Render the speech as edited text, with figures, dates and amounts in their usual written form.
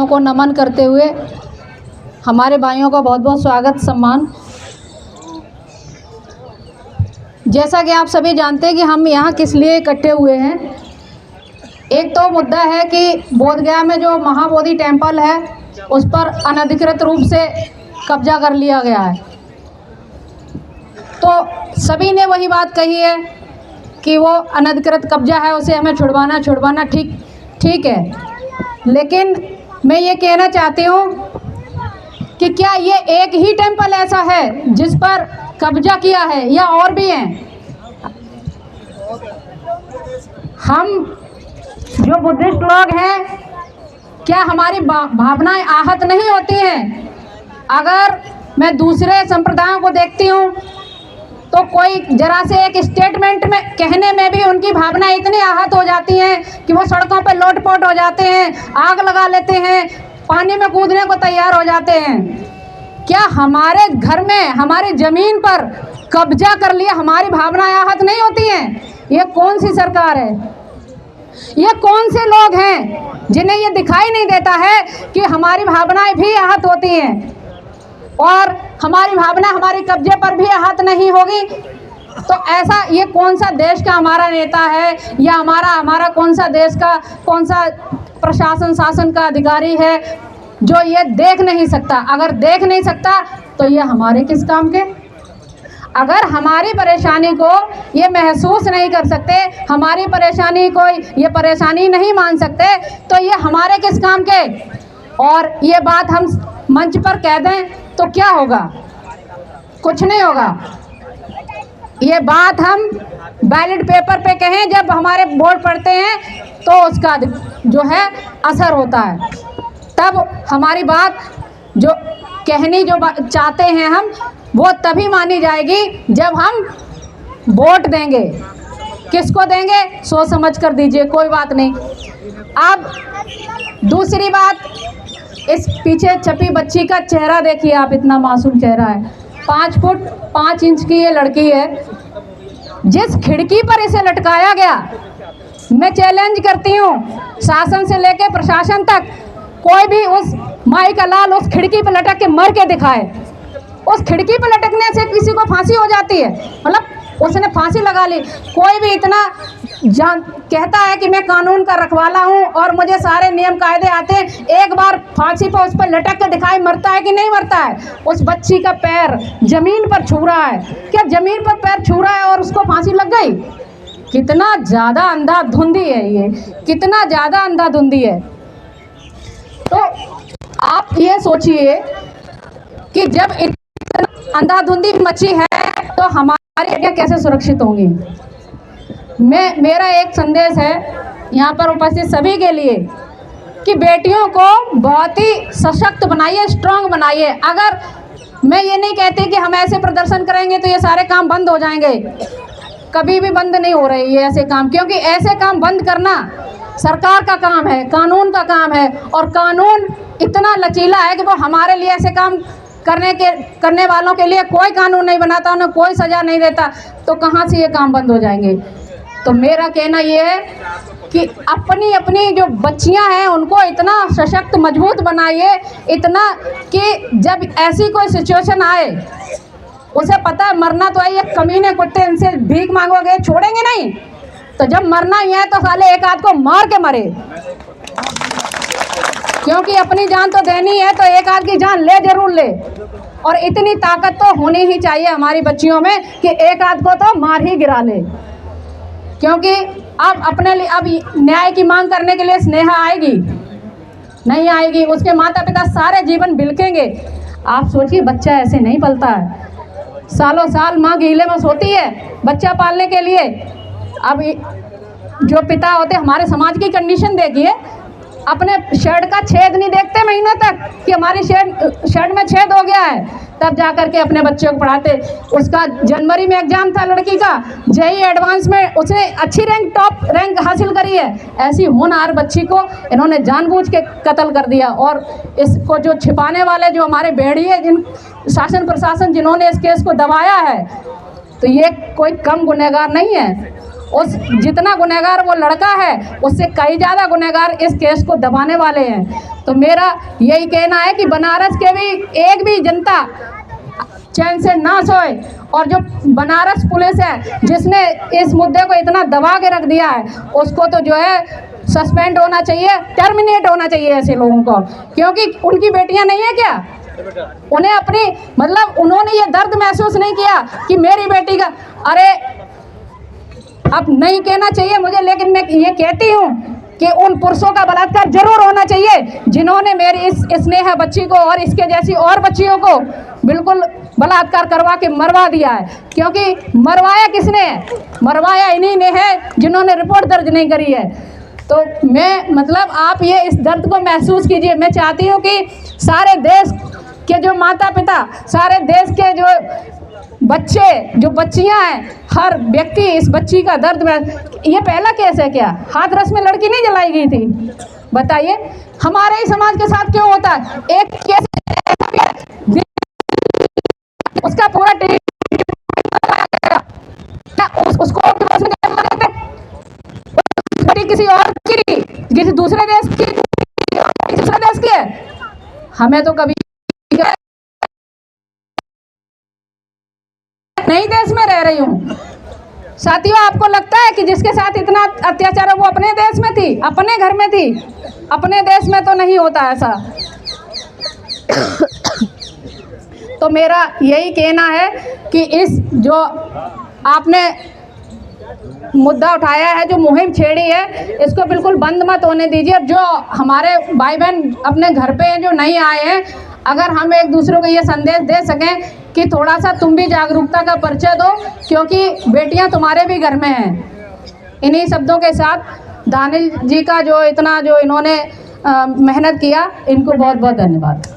को नमन करते हुए हमारे भाइयों का बहुत बहुत स्वागत सम्मान। जैसा कि आप सभी जानते हैं कि हम यहाँ किस लिए इकट्ठे हुए हैं। एक तो मुद्दा है कि बोधगया में जो महाबोधि टेम्पल है उस पर अनधिकृत रूप से कब्जा कर लिया गया है। तो सभी ने वही बात कही है कि वो अनधिकृत कब्जा है, उसे हमें छुड़वाना ठीक है। लेकिन मैं ये कहना चाहती हूँ कि क्या ये एक ही टेम्पल ऐसा है जिस पर कब्जा किया है या और भी हैं? हम जो बुद्धिस्ट लोग हैं, क्या हमारी भावनाएं आहत नहीं होती हैं? अगर मैं दूसरे संप्रदायों को देखती हूँ तो कोई जरा से एक स्टेटमेंट में कहने में भी उनकी भावनाएं इतनी आहत हो जाती हैं कि वो सड़कों पर लोटपोट हो जाते हैं, आग लगा लेते हैं, पानी में कूदने को तैयार हो जाते हैं। क्या हमारे घर में, हमारी ज़मीन पर कब्जा कर लिया हमारी भावनाएं आहत नहीं होती हैं? ये कौन सी सरकार है? ये कौन से लोग हैं जिन्हें ये दिखाई नहीं देता है कि हमारी भावनाएं भी आहत होती हैं और हमारी भावना हमारे कब्जे पर भी आहत नहीं होगी? तो ऐसा ये कौन सा देश का हमारा नेता है या हमारा कौन सा देश का कौन सा प्रशासन शासन का अधिकारी है जो ये देख नहीं सकता? अगर देख नहीं सकता तो ये हमारे किस काम के? अगर हमारी परेशानी को ये महसूस नहीं कर सकते, हमारी परेशानी को ये परेशानी नहीं मान सकते, तो ये हमारे किस काम के? और ये बात हम मंच पर कह दें तो क्या होगा? कुछ नहीं होगा। ये बात हम बैलेट पेपर पे कहें, जब हमारे वोट पड़ते हैं तो उसका जो है असर होता है, तब हमारी बात जो कहनी जो चाहते हैं हम वो तभी मानी जाएगी जब हम वोट देंगे। किसको देंगे सोच समझ कर दीजिए, कोई बात नहीं। अब दूसरी बात, इस पीछे छपी बच्ची का चेहरा देखिए आप, इतना मासूम चेहरा है। 5 फुट 5 इंच की ये लड़की है। जिस खिड़की पर इसे लटकाया गया, मैं चैलेंज करती हूँ शासन से लेकर प्रशासन तक, कोई भी उस माई का लाल उस खिड़की पर लटक के मर के दिखाए। उस खिड़की पर लटकने से किसी को फांसी हो जाती है, मतलब उसने फांसी लगा ली। कोई भी इतना कहता है कि मैं कानून का रखवाला हूँ और मुझे सारे नियम कायदे आते हैं, एक बार फांसी पर उस पर लटक के दिखाई, मरता है कि नहीं मरता है? उस बच्ची का पैर जमीन पर छू रहा है, क्या जमीन पर पैर छू रहा है और उसको फांसी लग गई? कितना ज़्यादा अंधाधुंधी है ये, कितना ज़्यादा अंधाधुंधी है। तो आप ये सोचिए कि जब इतना अंधाधुंधी मची है तो हमारी बेटियां कैसे सुरक्षित होंगी? मेरा एक संदेश है यहाँ पर उपस्थित सभी के लिए कि बेटियों को बहुत ही सशक्त बनाइए, स्ट्रांग बनाइए। अगर मैं ये नहीं कहती कि हम ऐसे प्रदर्शन करेंगे तो ये सारे काम बंद हो जाएंगे, कभी भी बंद नहीं हो रहे ये ऐसे काम, क्योंकि ऐसे काम बंद करना सरकार का काम है, कानून का काम है। और कानून इतना लचीला है कि वो हमारे लिए ऐसे काम करने वालों के लिए कोई कानून नहीं बनाता, उन्हें कोई सज़ा नहीं देता, तो कहाँ से ये काम बंद हो जाएंगे? तो मेरा कहना ये है कि अपनी जो बच्चियां हैं उनको इतना सशक्त मजबूत बनाइए, इतना कि जब ऐसी कोई सिचुएशन आए, उसे पता है मरना तो है, ये कमीने कुत्ते इनसे भीख मांगोगे छोड़ेंगे नहीं, तो जब मरना ही है तो साले एक आध को मार के मरे, क्योंकि अपनी जान तो देनी है, तो एक आध की जान ले जरूर ले। और इतनी ताकत तो होनी ही चाहिए हमारी बच्चियों में कि एक आध को तो मार ही गिरा ले, क्योंकि अब अपने लिए अब न्याय की मांग करने के लिए स्नेहा आएगी नहीं आएगी, उसके माता पिता सारे जीवन बिलकेंगे। आप सोचिए, बच्चा ऐसे नहीं पलता है, सालों साल माँ गीले में सोती है बच्चा पालने के लिए। अब जो पिता होते, हमारे समाज की कंडीशन देखिए, अपने शर्ट का छेद नहीं देखते महीनों तक कि हमारी शर्ट में छेद हो गया है, तब जा कर के अपने बच्चे को पढ़ाते। उसका जनवरी में एग्जाम था लड़की का, जेईई एडवांस में उसने अच्छी टॉप रैंक हासिल करी है। ऐसी होनहार बच्ची को इन्होंने जानबूझ के कत्ल कर दिया। और इसको जो छिपाने वाले जो हमारे भेड़िए, जिन शासन प्रशासन जिन्होंने इस केस को दबाया है, तो ये कोई कम गुनहगार नहीं है। उस जितना गुनहगार वो लड़का है उससे कई ज़्यादा गुनहगार इस केस को दबाने वाले हैं। तो मेरा यही कहना है कि बनारस के भी एक भी जनता चैन से ना सोए, और जो बनारस पुलिस है जिसने इस मुद्दे को इतना दबा के रख दिया है उसको तो जो है सस्पेंड होना चाहिए, टर्मिनेट होना चाहिए ऐसे लोगों को, क्योंकि उनकी बेटियां नहीं है क्या? उन्हें अपनी मतलब उन्होंने ये दर्द महसूस नहीं किया कि मेरी बेटी का, अरे अब नहीं कहना चाहिए मुझे, लेकिन मैं ये कहती हूँ कि उन पुरुषों का बलात्कार जरूर होना चाहिए जिन्होंने मेरी इस स्नेहा बच्ची को और इसके जैसी और बच्चियों को बिल्कुल बलात्कार करवा के मरवा दिया है। क्योंकि मरवाया किसने है? मरवाया इन्हीं ने है जिन्होंने रिपोर्ट दर्ज नहीं करी है। तो मैं मतलब आप ये इस दर्द को महसूस कीजिए। मैं चाहती हूँ कि सारे देश के जो माता पिता, सारे देश के जो बच्चे, जो बच्चियां हैं, हर व्यक्ति इस बच्ची का दर्द में, ये पहला केस है क्या? हाथरस में लड़की नहीं जलाई गई थी? बताइए हमारे ही समाज के साथ क्यों होता है? एक केस उसका पूरा उसको किसी और की, किसी दूसरे देश की, दूसरे देश की है। हमें तो कभी नई देश में रह रही हूँ। साथियों, आपको लगता है कि जिसके साथ इतना अत्याचार है वो अपने देश में थी, अपने घर में थी? अपने देश में तो नहीं होता ऐसा। तो मेरा यही कहना है कि इस जो आपने मुद्दा उठाया है, जो मुहिम छेड़ी है, इसको बिल्कुल बंद मत होने दीजिए। जो हमारे भाई बहन अपने घर पे जो नहीं आए हैं, अगर हम एक दूसरे को ये संदेश दे सकें कि थोड़ा सा तुम भी जागरूकता का परिचय दो, क्योंकि बेटियां तुम्हारे भी घर में हैं। इन्हीं शब्दों के साथ दानिल जी का जो इतना जो इन्होंने मेहनत किया, इनको बहुत बहुत धन्यवाद।